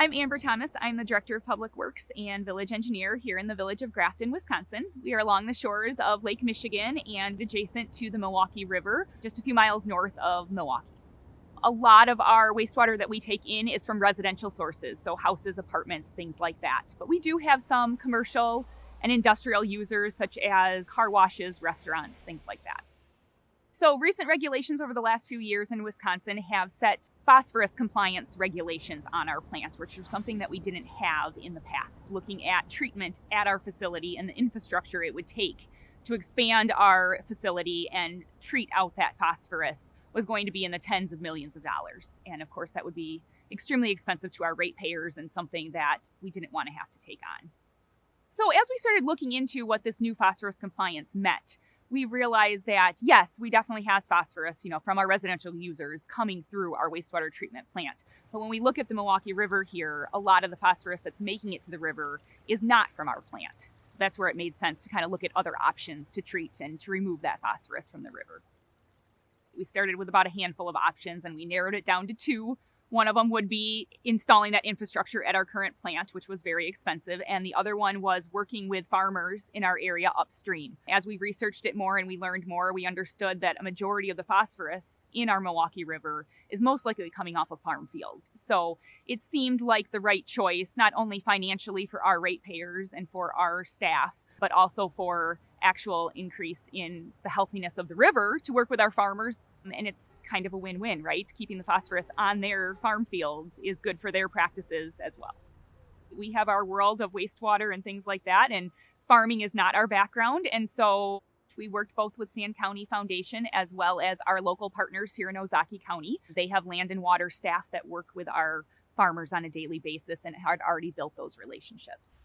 I'm Amber Thomas. I'm the Director of Public Works and Village Engineer here in the Village of Grafton, Wisconsin. We are along the shores of Lake Michigan and adjacent to the Milwaukee River, just a few miles north of Milwaukee. A lot of our wastewater that we take in is from residential sources, so houses, apartments, things like that. But we do have some commercial and industrial users such as car washes, restaurants, things like that. So recent regulations over the last few years in Wisconsin have set phosphorus compliance regulations on our plant, which is something that we didn't have in the past. Looking at treatment at our facility and the infrastructure it would take to expand our facility and treat out that phosphorus was going to be in the tens of millions of dollars. And of course, that would be extremely expensive to our ratepayers and something that we didn't want to have to take on. So as we started looking into what this new phosphorus compliance meant, we realized that, yes, we definitely have phosphorus, from our residential users coming through our wastewater treatment plant. But when we look at the Milwaukee River here, a lot of the phosphorus that's making it to the river is not from our plant. So that's where it made sense to kind of look at other options to treat and to remove that phosphorus from the river. We started with about a handful of options and we narrowed it down to two. One of them would be installing that infrastructure at our current plant, which was very expensive. And the other one was working with farmers in our area upstream. As we researched it more and we learned more, we understood that a majority of the phosphorus in our Milwaukee River is most likely coming off of farm fields. So it seemed like the right choice, not only financially for our ratepayers and for our staff, but also for actual increase in the healthiness of the river to work with our farmers. And it's kind of a win-win, right? Keeping the phosphorus on their farm fields is good for their practices as well. We have our world of wastewater and things like that, and farming is not our background. And so we worked both with Sand County Foundation as well as our local partners here in Ozaukee County. They have land and water staff that work with our farmers on a daily basis and had already built those relationships.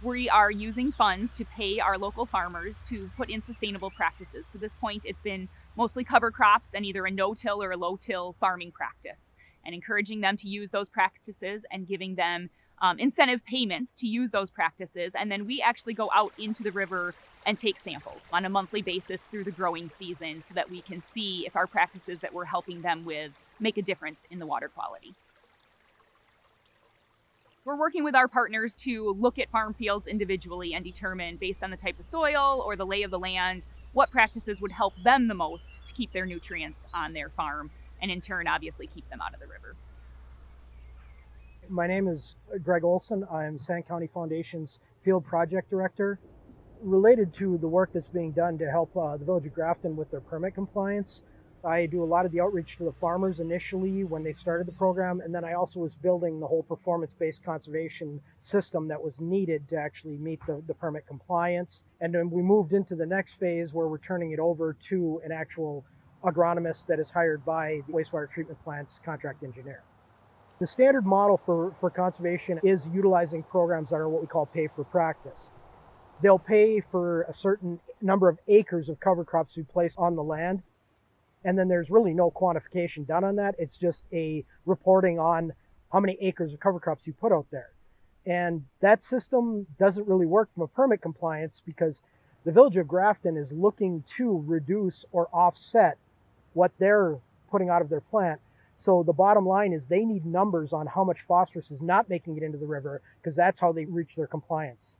We are using funds to pay our local farmers to put in sustainable practices. To this point, it's been mostly cover crops and either a no-till or a low-till farming practice, and encouraging them to use those practices and giving them incentive payments to use those practices. And then we actually go out into the river and take samples on a monthly basis through the growing season so that we can see if our practices that we're helping them with make a difference in the water quality. We're working with our partners to look at farm fields individually and determine, based on the type of soil or the lay of the land, what practices would help them the most to keep their nutrients on their farm and in turn, obviously, keep them out of the river. My name is Greg Olson. I'm Sand County Foundation's Field Project Director. Related to the work that's being done to help the Village of Grafton with their permit compliance, I do a lot of the outreach to the farmers initially when they started the program, and then I also was building the whole performance-based conservation system that was needed to actually meet the permit compliance. And then we moved into the next phase where we're turning it over to an actual agronomist that is hired by the wastewater treatment plant's contract engineer. The standard model for conservation is utilizing programs that are what we call pay for practice. They'll pay for a certain number of acres of cover crops to be placed on the land. And then there's really no quantification done on that. It's just a reporting on how many acres of cover crops you put out there. And that system doesn't really work from a permit compliance because the Village of Grafton is looking to reduce or offset what they're putting out of their plant. So the bottom line is they need numbers on how much phosphorus is not making it into the river because that's how they reach their compliance.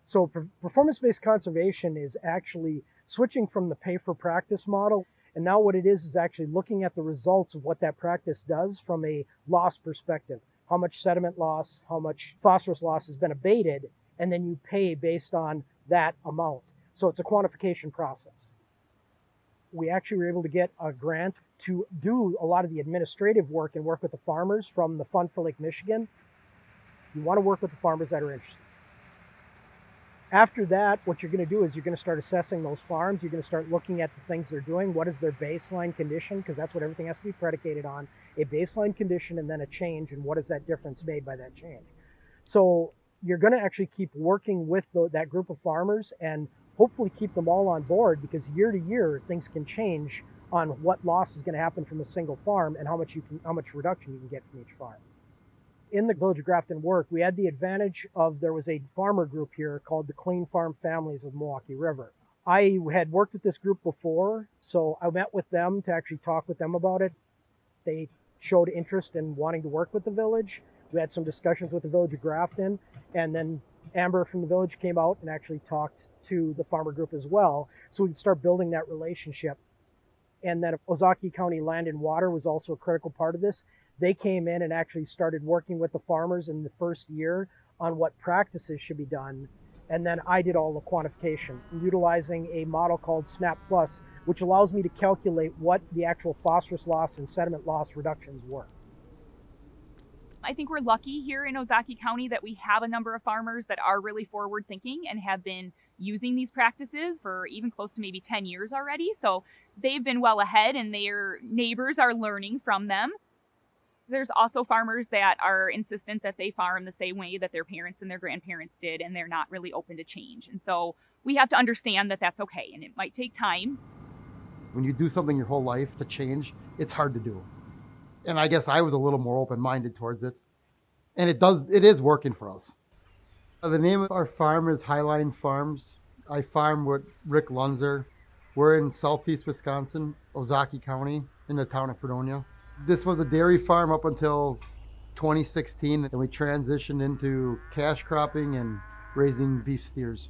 So performance-based conservation is actually switching from the pay-for-practice model. And now what it is actually looking at the results of what that practice does from a loss perspective. How much sediment loss, how much phosphorus loss has been abated, and then you pay based on that amount. So it's a quantification process. We actually were able to get a grant to do a lot of the administrative work and work with the farmers from the Fund for Lake Michigan. You want to work with the farmers that are interested. After that, what you're going to do is you're going to start assessing those farms. You're going to start looking at the things they're doing. What is their baseline condition? Because that's what everything has to be predicated on. A baseline condition and then a change, and what is that difference made by that change? So you're going to actually keep working with that group of farmers and hopefully keep them all on board, because year to year things can change on what loss is going to happen from a single farm and how much reduction you can get from each farm. In the Village of Grafton work, we had the advantage of there was a farmer group here called the Clean Farm Families of the Milwaukee River. I had worked with this group before, so I met with them to actually talk with them about it. They showed interest in wanting to work with the village. We had some discussions with the Village of Grafton, and then Amber from the village came out and actually talked to the farmer group as well, so we could start building that relationship. And then Ozaukee County Land and Water was also a critical part of this. They came in and actually started working with the farmers in the first year on what practices should be done. And then I did all the quantification, utilizing a model called SNAP Plus, which allows me to calculate what the actual phosphorus loss and sediment loss reductions were. I think we're lucky here in Ozaukee County that we have a number of farmers that are really forward thinking and have been using these practices for even close to maybe 10 years already. So they've been well ahead and their neighbors are learning from them. There's also farmers that are insistent that they farm the same way that their parents and their grandparents did, and they're not really open to change. And so we have to understand that that's okay, and it might take time. When you do something your whole life to change, it's hard to do. And I guess I was a little more open-minded towards it. And it is working for us. The name of our farm is Highline Farms. I farm with Rick Lunzer. We're in southeast Wisconsin, Ozaukee County, in the town of Fredonia. This was a dairy farm up until 2016, and we transitioned into cash cropping and raising beef steers.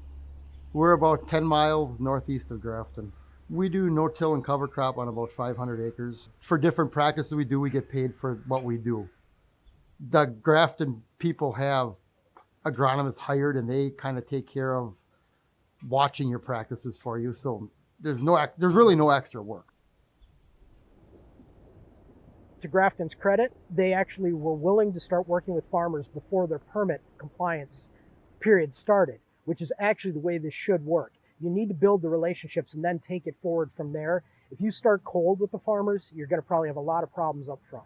We're about 10 miles northeast of Grafton. We do no-till and cover crop on about 500 acres. For different practices we do, we get paid for what we do. The Grafton people have agronomists hired, and they kind of take care of watching your practices for you. So there's really no extra work. To Grafton's credit, they actually were willing to start working with farmers before their permit compliance period started, which is actually the way this should work. You need to build the relationships and then take it forward from there. If you start cold with the farmers, you're going to probably have a lot of problems up front.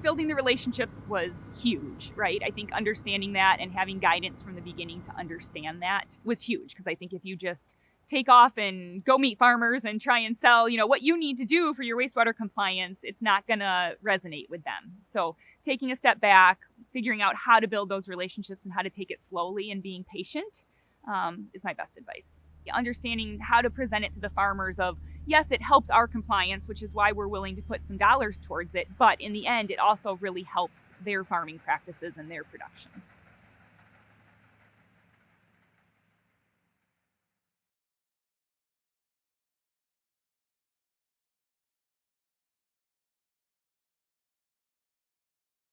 Building the relationships was huge, right? I think understanding that and having guidance from the beginning to understand that was huge, because I think if you just take off and go meet farmers and try and sell, what you need to do for your wastewater compliance, it's not going to resonate with them. So taking a step back, figuring out how to build those relationships and how to take it slowly and being patient is my best advice. Understanding how to present it to the farmers of, yes, it helps our compliance, which is why we're willing to put some dollars towards it. But in the end, it also really helps their farming practices and their production.